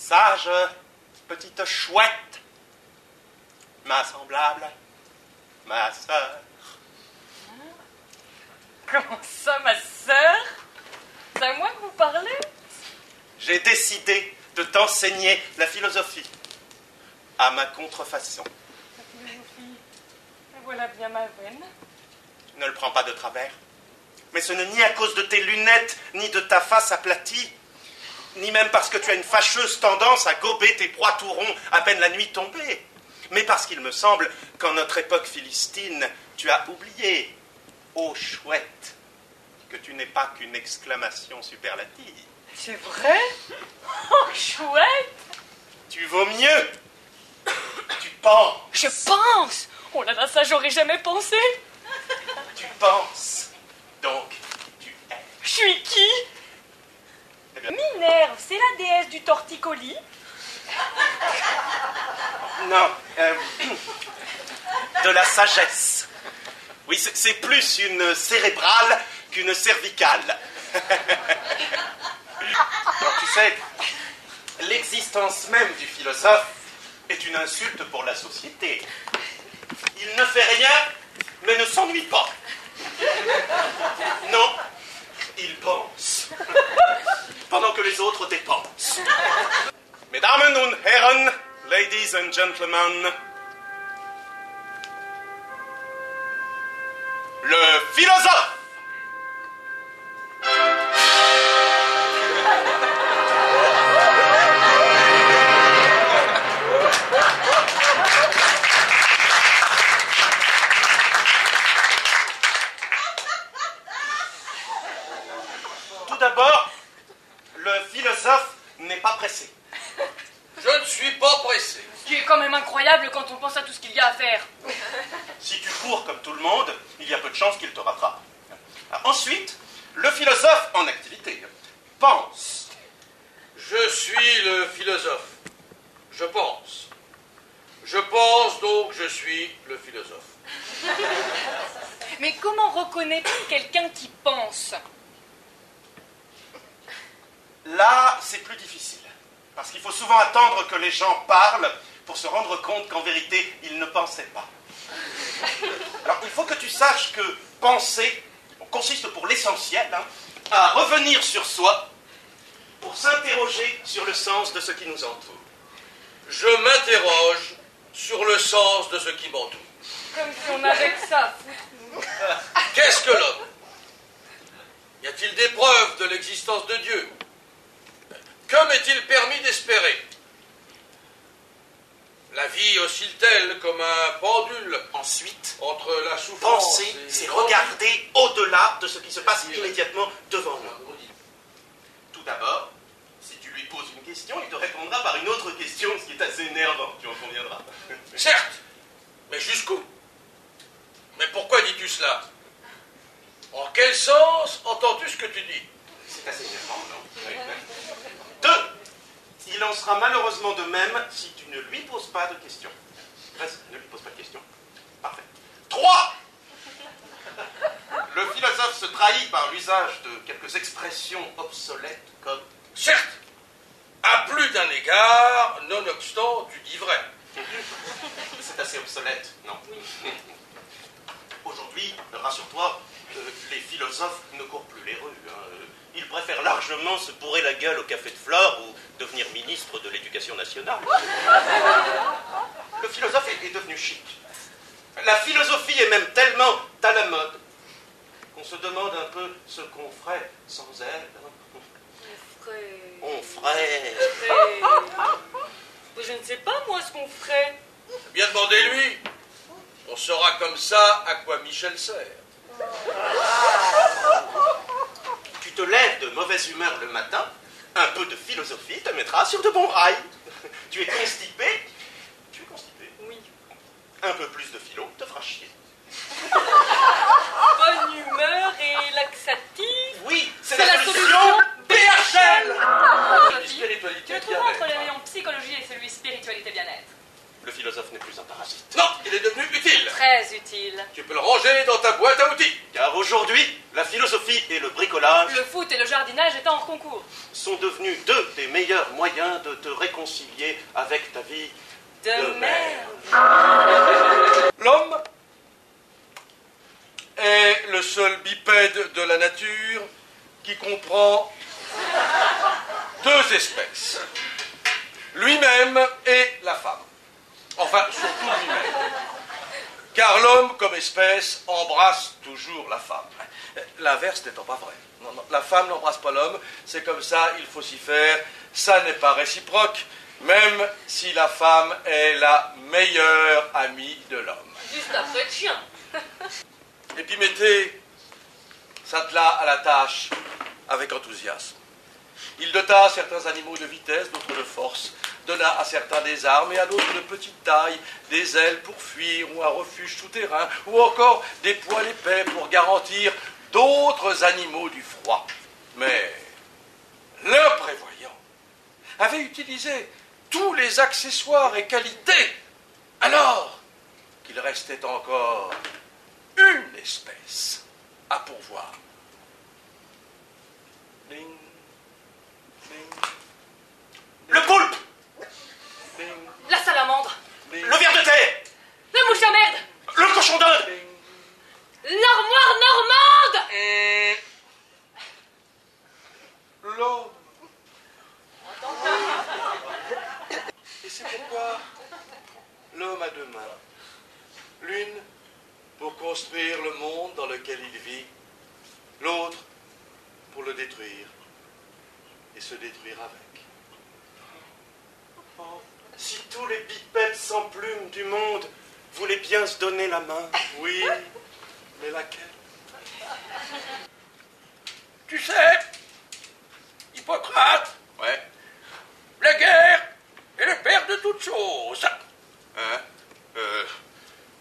Sage petite chouette, ma semblable, ma sœur. Comment ça, ma sœur? C'est à moi que vous parlez? J'ai décidé de t'enseigner la philosophie à ma contrefaçon. La philosophie, voilà bien ma veine. Ne le prends pas de travers. Mais ce n'est ni à cause de tes lunettes, ni de ta face aplatie, ni même parce que tu as une fâcheuse tendance à gober tes proies tout ronds à peine la nuit tombée, mais parce qu'il me semble qu'en notre époque philistine, tu as oublié, ô chouette, que tu n'es pas qu'une exclamation superlative. C'est vrai? Oh, chouette! Tu vaux mieux. Tu penses. Je pense! Oh là là, ça j'aurais jamais pensé! Tu penses. Donc, tu es. Je suis qui? Eh bien, Minerve, c'est la déesse du torticolis? non, de la sagesse. Oui, c'est plus une cérébrale qu'une cervicale. Alors, tu sais, l'existence même du philosophe est une insulte pour la société. Il ne fait rien, mais ne s'ennuie pas. Non, il pense. Pendant que les autres dépensent. Mesdames und Herren, ladies and gentlemen, le philosophe. Tout d'abord, le philosophe n'est pas pressé. Je ne suis pas pressé. Ce qui est quand même incroyable quand on pense à tout ce qu'il y a à faire. Si tu cours comme tout le monde, il y a peu de chances qu'il te rattrape. Ensuite, le philosophe en activité pense. Je suis le philosophe. Je pense. Je pense, donc je suis le philosophe. Mais comment reconnaît-on quelqu'un qui pense? Là, c'est plus difficile. Parce qu'il faut souvent attendre que les gens parlent pour se rendre compte qu'en vérité, ils ne pensaient pas. Alors, il faut que tu saches que penser consiste pour l'essentiel à revenir sur soi pour s'interroger sur le sens de ce qui nous entoure. Je m'interroge sur le sens de ce qui m'entoure. Comme si on avait que ça à foutre. Qu'est-ce que l'homme? Y a-t-il des preuves de l'existence de Dieu? Que m'est-il permis d'espérer? La vie oscille-t-elle comme un pendule Ensuite, entre la souffrance penser, et... c'est regarder au-delà de ce qui se passe immédiatement devant nous. Tout d'abord, si tu lui poses une question, il te répondra par une autre question, ce qui est assez énervant, tu en conviendras. Certes, mais jusqu'où? Mais pourquoi dis-tu cela? En quel sens entends-tu ce que tu dis? C'est assez énervant, non? 2. Il en sera malheureusement de même si tu ne lui poses pas de questions. Reste, ne lui pose pas de questions. Parfait. 3. Le philosophe se trahit par l'usage de quelques expressions obsolètes comme « Certes, à plus d'un égard, nonobstant, tu dis vrai. » C'est assez obsolète, non? Aujourd'hui, rassure-toi, les philosophes ne courent plus les rues. Ils préfèrent largement se bourrer la gueule au café de Flore ou devenir ministre de l'Éducation nationale. Le philosophe est devenu chic. La philosophie est même tellement à la mode qu'on se demande un peu ce qu'on ferait sans elle. On ferait... Je ne sais pas, moi, ce qu'on ferait. Bien demandez-lui. On saura comme ça à quoi Michel sert. Tu te lèves de mauvaise humeur le matin, un peu de philosophie te mettra sur de bons rails. Tu es constipé. Oui. Un peu plus de philo te fera chier. Bonne humeur et laxatif. Oui, c'est C'est la la solution solution BHL. Tu Spiritualité le trouves bien-être. entre le rayon psychologie et celui spiritualité bien-être? Le philosophe n'est plus un parasite. Non, il est devenu utile. Très utile. Tu peux le ranger dans ta boîte à outils. Car aujourd'hui, La philosophie et le bricolage Le foot et le jardinage étant hors concours. sont devenus deux des meilleurs moyens de te réconcilier avec ta vie De merde. L'homme est le seul bipède de la nature qui comprend deux espèces. Lui-même et la femme. Enfin, surtout lui-même. Car l'homme, comme espèce, embrasse toujours la femme. L'inverse n'étant pas vrai. Non, non, la femme n'embrasse pas l'homme, c'est comme ça, il faut s'y faire. Ça n'est pas réciproque, même si la femme est la meilleure amie de l'homme. Juste après de chien. Et puis mettez s'attela à la tâche avec enthousiasme. Il dota certains animaux de vitesse, d'autres de force, donna à certains des armes et à d'autres de petite taille, des ailes pour fuir ou un refuge souterrain, ou encore des poils épais pour garantir d'autres animaux du froid. Mais l'imprévoyant avait utilisé tous les accessoires et qualités, alors qu'il restait encore une espèce à pourvoir. Ding, ding, Le poulpe, ding, La salamandre. ding, le ver de terre, La mouche à merde. le cochon d'Inde, ding. L'armoire normande. L'homme. Et c'est pourquoi l'homme a deux mains. L'une pour construire le monde dans lequel il vit, l'autre pour le détruire et se détruire avec. Oh, si tous les bipèdes sans plumes du monde voulaient bien se donner la main. Oui, mais laquelle? Tu sais, Hippocrate, Ouais. la guerre est le père de toutes choses. Hein?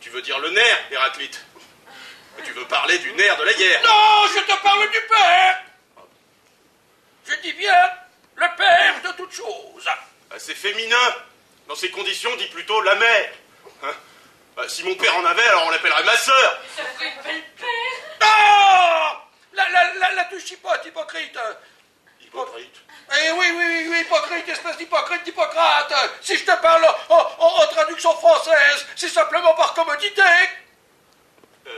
Tu veux dire le nerf, Héraclite? Tu veux parler du nerf de la guerre? Non, je te parle du père. Je dis bien le père de toutes choses. C'est féminin. Dans ces conditions, dis plutôt la mère. Hein? Si mon père en avait, alors on l'appellerait ma sœur. Ça fait une belle paire. Non, la touche hypocrite. Hypocrite. Eh oui, hypocrite, espèce d'hypocrite d'Hippocrate. Si je te parle en traduction française, c'est simplement par commodité.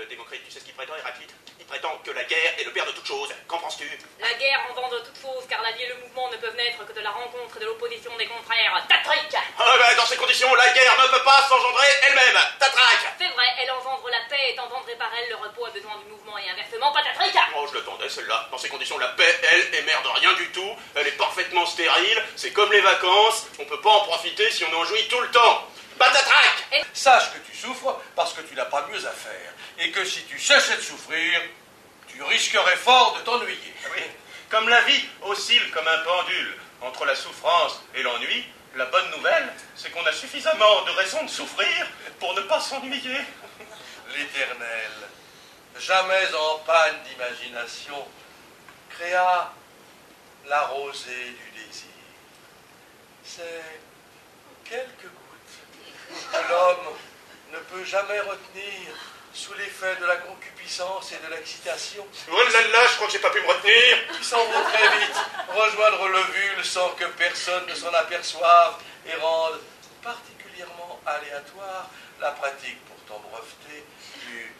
Démocrite, tu sais ce qu'il prétend, Héraclite? Il prétend que la guerre est le père de toutes choses. Qu'en penses-tu? La guerre engendre toute chose, car la vie et le mouvement ne peuvent naître que de la rencontre et de l'opposition des contraires. Tatrique. Dans ces conditions, la guerre ne peut pas s'engendrer elle-même. Tatraque. C'est vrai, elle engendre la paix, est engendrée par elle, le repos a besoin du mouvement et inversement, patatrique. Oh, je l'attendais, celle-là. Dans ces conditions, la paix, elle, émère de rien du tout. Elle est parfaitement stérile. C'est comme les vacances. On peut pas en profiter si on en jouit tout le temps. Patatraque. Sache que tu souffres parce que tu n'as pas mieux à faire. Et que si tu cessais de souffrir, tu risquerais fort de t'ennuyer. Oui. Comme la vie oscille comme un pendule entre la souffrance et l'ennui, la bonne nouvelle, c'est qu'on a suffisamment de raisons de souffrir pour ne pas s'ennuyer. L'Éternel, jamais en panne d'imagination, créa la rosée du désir. C'est quelques gouttes que l'homme ne peut jamais retenir sous l'effet de la concupiscence et de l'excitation, Oh là là, je crois que j'ai pas pu me retenir. qui s'en vont très vite rejoindre l'ovule sans que personne ne s'en aperçoive et rendent particulièrement aléatoire la pratique pourtant brevetée du